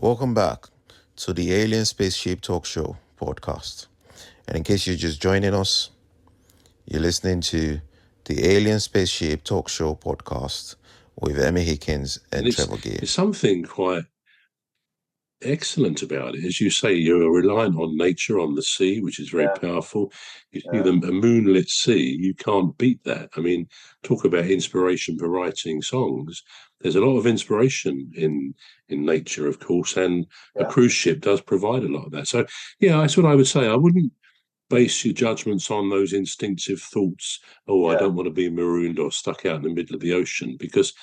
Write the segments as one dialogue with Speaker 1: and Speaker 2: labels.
Speaker 1: Welcome back to the Alien Spaceship Talk Show podcast. And in case you're just joining us, you're listening to the Alien Spaceship Talk Show podcast with Emmy, Hikins, and Trevor.
Speaker 2: There's something quite excellent about it. As you say, you're relying on nature, on the sea, which is very powerful. You see a moonlit sea, you can't beat that. I mean, talk about inspiration for writing songs. There's a lot of inspiration in nature, of course, and a cruise ship does provide a lot of that. So, yeah, that's what I would say. I wouldn't base your judgments on those instinctive thoughts. I don't want to be marooned or stuck out in the middle of the ocean, because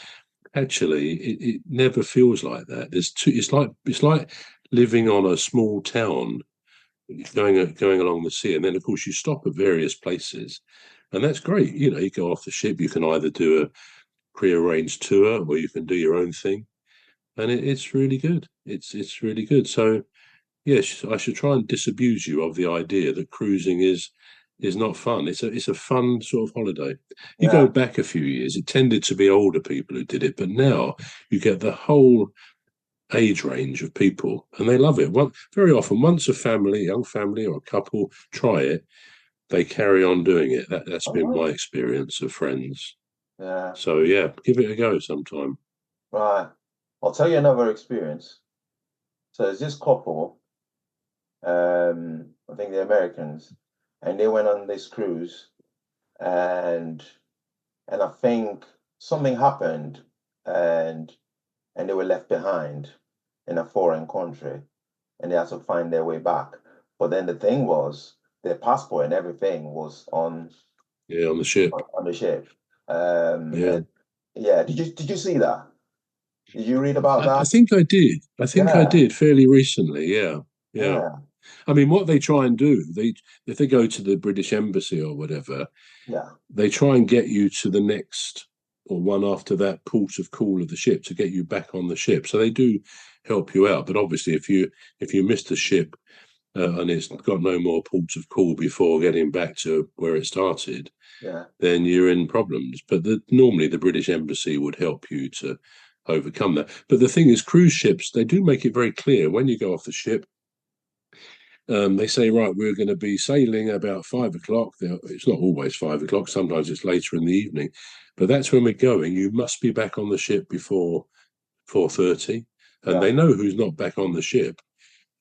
Speaker 2: actually it never feels like that. It's like living on a small town, going along the sea, and then of course you stop at various places, and that's great. You go off the ship, you can either do a prearranged tour or you can do your own thing, and it's really good. It's really good. So yes, I should try and disabuse you of the idea that cruising is not fun. It's a fun sort of holiday. You go back a few years, it tended to be older people who did it, but now you get the whole age range of people, and they love it. Very often, once a young family or a couple try it, they carry on doing it. That's been my experience of friends.
Speaker 3: Yeah.
Speaker 2: So yeah, give it a go sometime.
Speaker 3: Right. I'll tell you another experience. So there's this couple, I think they're Americans, and they went on this cruise, and I think something happened, and they were left behind in a foreign country, and they had to find their way back. But then the thing was, their passport and everything was on
Speaker 2: the ship.
Speaker 3: On the ship. Did you see that? Did you read about that?
Speaker 2: I think I did. I did fairly recently. Yeah. I mean, what they try and do, if they go to the British Embassy or whatever, they try and get you to the next or one after that port of call of the ship to get you back on the ship. So they do help you out. But obviously, if you miss the ship and it's got no more ports of call before getting back to where it started, then you're in problems. But normally the British Embassy would help you to overcome that. But the thing is, cruise ships, they do make it very clear when you go off the ship. They say, right, we're going to be sailing about 5 o'clock. It's not always 5 o'clock. Sometimes it's later in the evening. But that's when we're going. You must be back on the ship before 4:30. And they know who's not back on the ship.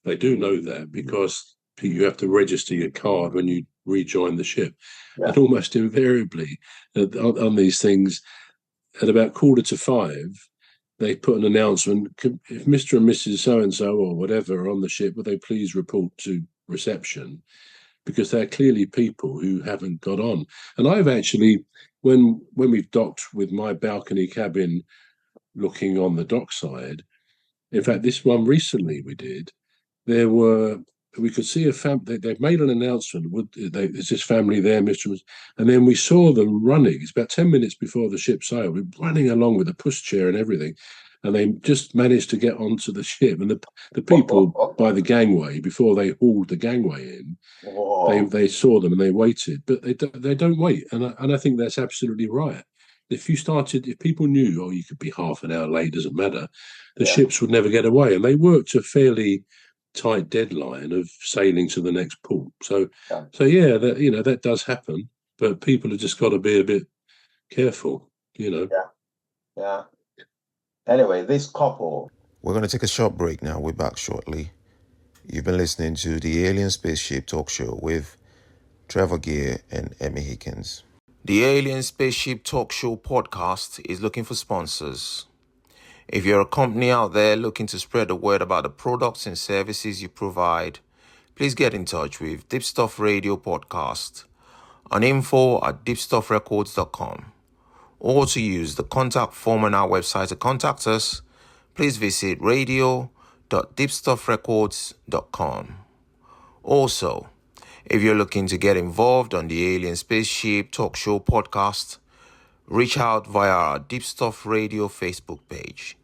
Speaker 2: They do know that because you have to register your card when you rejoin the ship. And almost invariably on these things, at about 4:45, they put an announcement, if Mr. and Mrs. So-and-so or whatever are on the ship, would they please report to reception? Because they're clearly people who haven't got on. And I've actually, when we've docked with my balcony cabin looking on the dockside, in fact, this one recently we did, we could see a family, they've made an announcement, there's this family there, and then we saw them running. It's about 10 minutes before the ship sailed, we're running along with a pushchair and everything, and they just managed to get onto the ship. And the people by the gangway, before they hauled the gangway in, they saw them and they waited, but they don't wait. And I think that's absolutely right. If people knew, you could be half an hour late, doesn't matter, the ships would never get away. And they worked a fairly tight deadline of sailing to the next port. So that does happen, but people have just got to be a bit careful,
Speaker 3: Yeah. Anyway, this couple.
Speaker 1: We're going to take a short break now. We're back shortly. You've been listening to the Alien Spaceship Talk Show with Trevor Gear and Emmy Hikins. The Alien Spaceship Talk Show podcast is looking for sponsors. If you're a company out there looking to spread the word about the products and services you provide, please get in touch with Deep Stuff Radio Podcast on info@deepstuffrecords.com, or to use the contact form on our website to contact us, please visit radio.deepstuffrecords.com. Also, if you're looking to get involved on the Alien Spaceship Talk Show podcast, reach out via our Deep Stuff Radio Facebook page.